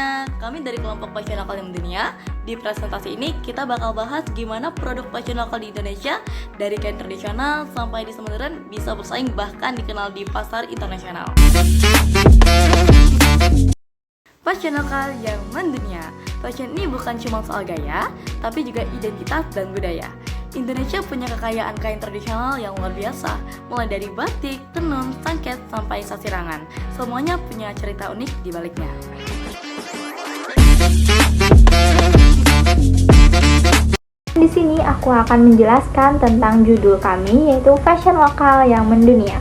semuanya, kami dari kelompok fashion lokal yang mendunia. Di presentasi ini kita bakal bahas gimana produk fashion lokal di Indonesia dari kain tradisional sampai di modern bisa bersaing bahkan dikenal di pasar internasional. Fashion lokal yang mendunia. Fashion ini bukan cuma soal gaya, tapi juga identitas dan budaya. Indonesia punya kekayaan kain tradisional yang luar biasa, mulai dari batik, tenun, sangket, sampai sasirangan. Semuanya punya cerita unik di baliknya. Di sini aku akan menjelaskan tentang judul kami, yaitu fashion lokal yang mendunia.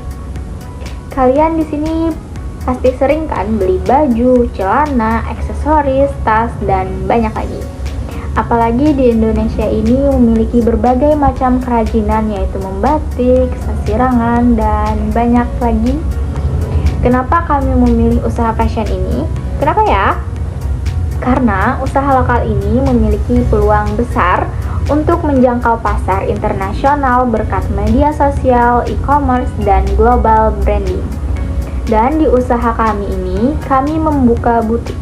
Kalian di sini pasti sering kan beli baju, celana, aksesoris, tas, dan banyak lagi. Apalagi di Indonesia ini memiliki berbagai macam kerajinan, yaitu membatik, sasirangan, dan banyak lagi. Kenapa kami memilih usaha fashion ini? Kenapa ya? Karena usaha lokal ini memiliki peluang besar untuk menjangkau pasar internasional berkat media sosial, e-commerce, dan global branding. Dan di usaha kami ini, kami membuka butik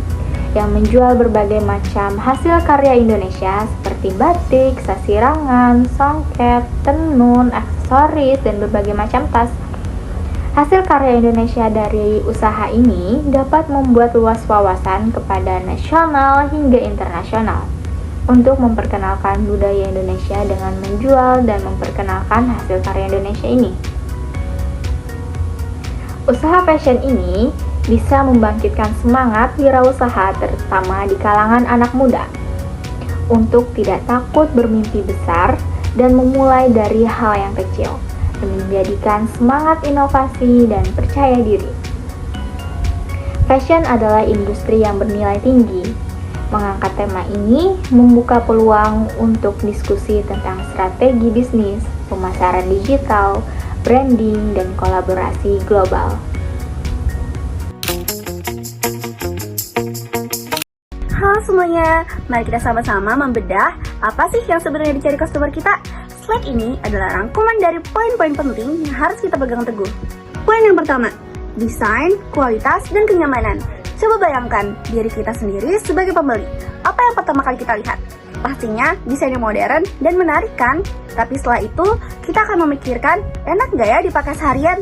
yang menjual berbagai macam hasil karya Indonesia seperti batik, sasirangan, songket, tenun, aksesoris, dan berbagai macam tas. Hasil karya Indonesia dari usaha ini dapat membuat luas wawasan kepada nasional hingga internasional untuk memperkenalkan budaya Indonesia dengan menjual dan memperkenalkan hasil karya Indonesia ini. Usaha fashion ini bisa membangkitkan semangat wirausaha terutama di kalangan anak muda untuk tidak takut bermimpi besar dan memulai dari hal yang kecil dan menjadikan semangat inovasi dan percaya diri. Fashion adalah industri yang bernilai tinggi. Mengangkat tema ini membuka peluang untuk diskusi tentang strategi bisnis, pemasaran digital, branding, dan kolaborasi global. Halo semuanya, mari kita sama-sama membedah apa sih yang sebenarnya dicari customer kita. Slide ini adalah rangkuman dari poin-poin penting yang harus kita pegang teguh. Poin yang pertama, desain, kualitas, dan kenyamanan. Coba bayangkan diri kita sendiri sebagai pembeli. Apa yang pertama kali kita lihat? Pastinya desain yang modern dan menarik kan? Tapi setelah itu, kita akan memikirkan, enak nggak ya dipakai seharian?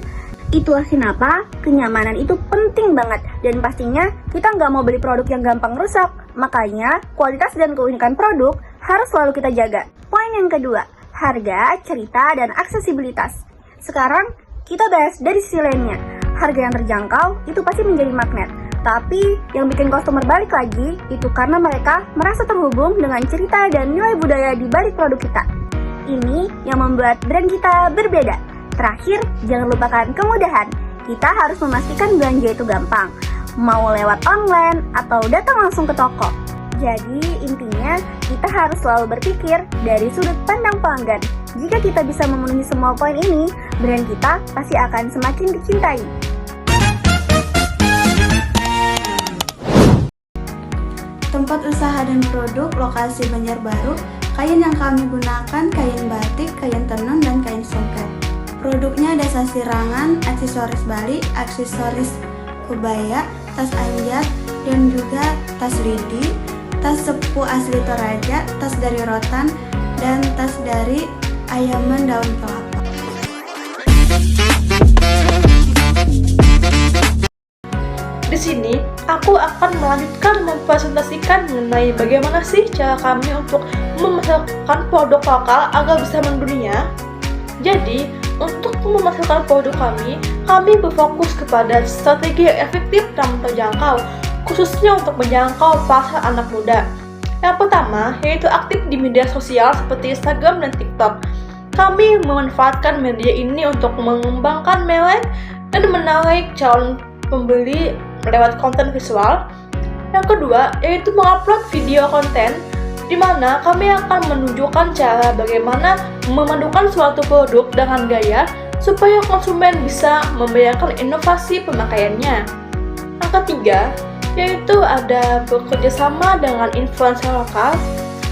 Itulah kenapa kenyamanan itu penting banget. Dan pastinya kita nggak mau beli produk yang gampang rusak. Makanya kualitas dan keunikan produk harus selalu kita jaga. Poin yang kedua, harga, cerita, dan aksesibilitas. Sekarang kita bahas dari sisi lainnya. Harga yang terjangkau itu pasti menjadi magnet. Tapi yang bikin customer balik lagi itu karena mereka merasa terhubung dengan cerita dan nilai budaya di balik produk kita. Ini yang membuat brand kita berbeda. Terakhir, jangan lupakan kemudahan. Kita harus memastikan belanja itu gampang, mau lewat online atau datang langsung ke toko. Jadi intinya kita harus selalu berpikir dari sudut pandang pelanggan. Jika kita bisa memenuhi semua poin ini, brand kita pasti akan semakin dicintai. Tempat usaha dan produk lokasi Banjarbaru. Kain yang kami gunakan kain batik, kain tenun, dan kain songket. Produknya ada sasirangan, aksesoris Bali, aksesoris kebaya, tas anjat, dan juga tas lidi, tas sepuh asli Toraja, tas dari rotan, dan tas dari ayaman daun kelapa. Di sini, aku akan melanjutkan mempresentasikan mengenai bagaimana sih cara kami untuk memasarkan produk lokal agar bisa mendunia. Jadi, untuk memasarkan produk kami berfokus kepada strategi yang efektif dan terjangkau, khususnya untuk menjangkau pasar anak muda. Yang pertama, yaitu aktif di media sosial seperti Instagram dan TikTok. Kami memanfaatkan media ini untuk mengembangkan merek dan menarik calon pembeli lewat konten visual. Yang kedua, yaitu mengupload video konten di mana kami akan menunjukkan cara bagaimana memadukan suatu produk dengan gaya supaya konsumen bisa membayangkan inovasi pemakaiannya. Yang ketiga, yaitu ada bekerja sama dengan influencer lokal,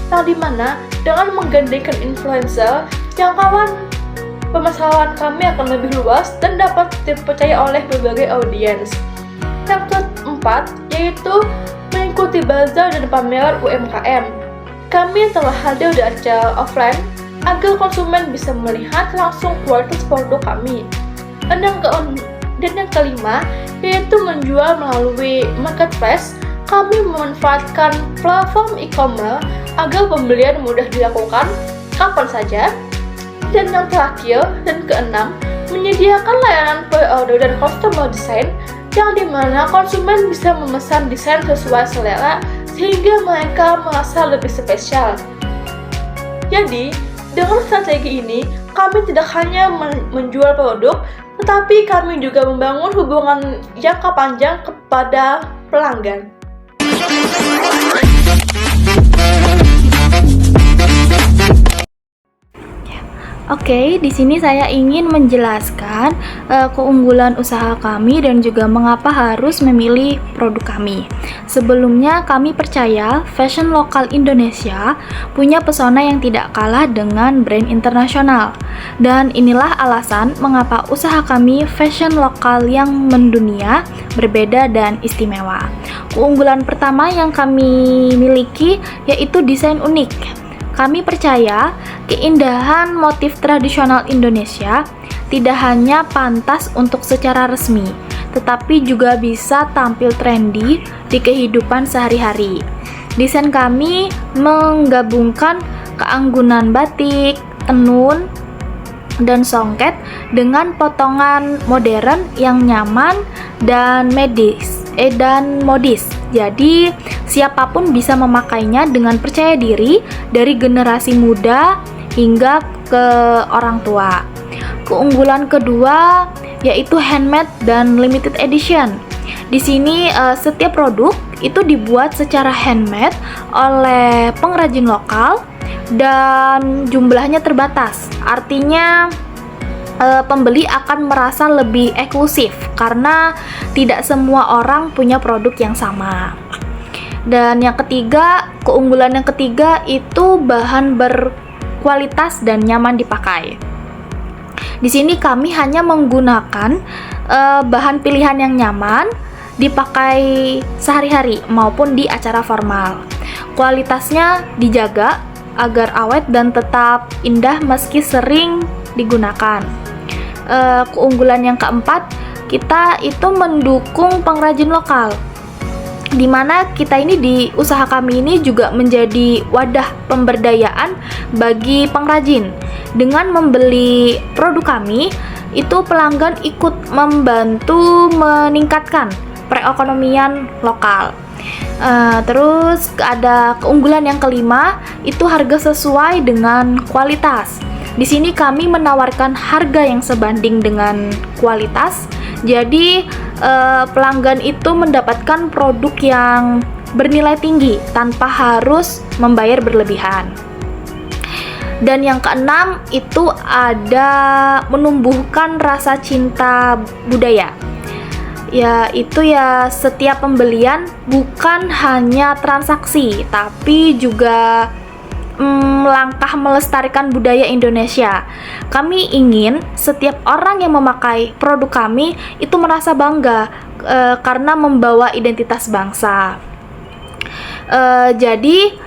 yang dimana dengan menggandengkan influencer, jangkauan pemasaran kami akan lebih luas dan dapat dipercaya oleh berbagai audiens. Yang keempat, yaitu mengikuti bazar dan pameran UMKM. Kami telah hadir di acara offline agar konsumen bisa melihat langsung kualitas produk kami. Dan yang kelima, yaitu menjual melalui marketplace. Kami memanfaatkan platform e-commerce agar pembelian mudah dilakukan kapan saja. Dan yang terakhir dan keenam, menyediakan layanan pre-order dan customer design yang dimana konsumen bisa memesan desain sesuai selera sehingga mereka merasa lebih spesial. Jadi, dengan strategi ini, kami tidak hanya menjual produk, tetapi kami juga membangun hubungan jangka panjang kepada pelanggan. Oke, di sini saya ingin menjelaskan keunggulan usaha kami dan juga mengapa harus memilih produk kami. Sebelumnya, kami percaya fashion lokal Indonesia punya pesona yang tidak kalah dengan brand internasional. Dan inilah alasan mengapa usaha kami fashion lokal yang mendunia, berbeda dan istimewa. Keunggulan pertama yang kami miliki yaitu desain unik. Kami percaya keindahan motif tradisional Indonesia tidak hanya pantas untuk secara resmi, tetapi juga bisa tampil trendy di kehidupan sehari-hari. Desain kami menggabungkan keanggunan batik, tenun, dan songket dengan potongan modern yang nyaman dan modis. Jadi, siapapun bisa memakainya dengan percaya diri dari generasi muda hingga ke orang tua. Keunggulan kedua yaitu handmade dan limited edition. Di sini setiap produk itu dibuat secara handmade oleh pengrajin lokal dan jumlahnya terbatas. Artinya pembeli akan merasa lebih eksklusif karena tidak semua orang punya produk yang sama. Dan yang ketiga, keunggulan yang ketiga itu bahan berkualitas dan nyaman dipakai. Di sini kami hanya menggunakan bahan pilihan yang nyaman dipakai sehari-hari maupun di acara formal. Kualitasnya dijaga agar awet dan tetap indah meski sering digunakan. Keunggulan yang keempat, kita itu mendukung pengrajin lokal, di mana kita ini di usaha kami ini juga menjadi wadah pemberdayaan bagi pengrajin. Dengan membeli produk kami, itu pelanggan ikut membantu meningkatkan perekonomian lokal. Terus ada keunggulan yang kelima, itu harga sesuai dengan kualitas. Di sini kami menawarkan harga yang sebanding dengan kualitas. Jadi pelanggan itu mendapatkan produk yang bernilai tinggi tanpa harus membayar berlebihan. Dan yang keenam itu ada menumbuhkan rasa cinta budaya. Yaitu setiap pembelian bukan hanya transaksi, tapi juga langkah melestarikan budaya Indonesia. Kami ingin setiap orang yang memakai produk kami itu merasa bangga karena membawa identitas bangsa. Jadi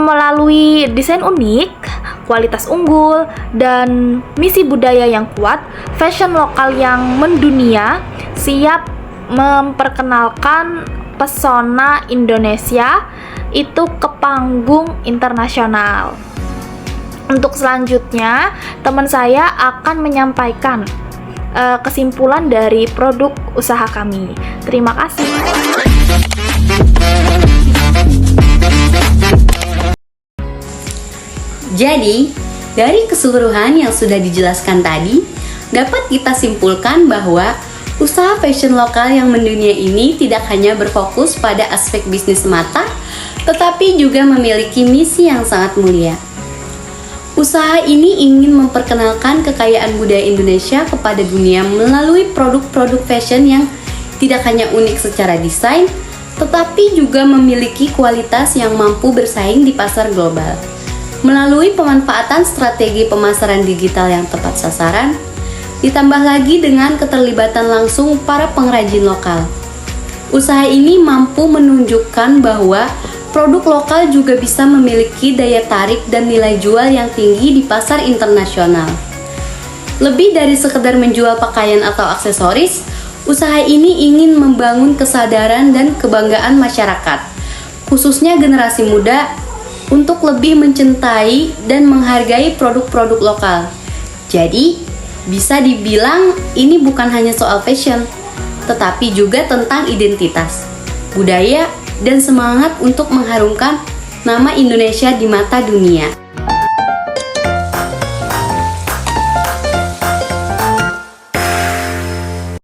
melalui desain unik, kualitas unggul, dan misi budaya yang kuat, fashion lokal yang mendunia siap memperkenalkan pesona Indonesia itu ke panggung internasional. Untuk selanjutnya, teman saya akan menyampaikan kesimpulan dari produk usaha kami. Terima kasih. Jadi, dari keseluruhan yang sudah dijelaskan tadi, dapat kita simpulkan bahwa usaha fashion lokal yang mendunia ini tidak hanya berfokus pada aspek bisnis semata, tetapi juga memiliki misi yang sangat mulia. Usaha ini ingin memperkenalkan kekayaan budaya Indonesia kepada dunia melalui produk-produk fashion yang tidak hanya unik secara desain, tetapi juga memiliki kualitas yang mampu bersaing di pasar global. Melalui pemanfaatan strategi pemasaran digital yang tepat sasaran, ditambah lagi dengan keterlibatan langsung para pengrajin lokal. Usaha ini mampu menunjukkan bahwa produk lokal juga bisa memiliki daya tarik dan nilai jual yang tinggi di pasar internasional. Lebih dari sekedar menjual pakaian atau aksesoris, usaha ini ingin membangun kesadaran dan kebanggaan masyarakat, khususnya generasi muda, untuk lebih mencintai dan menghargai produk-produk lokal. Jadi, bisa dibilang ini bukan hanya soal fashion, tetapi juga tentang identitas, budaya, dan semangat untuk mengharumkan nama Indonesia di mata dunia.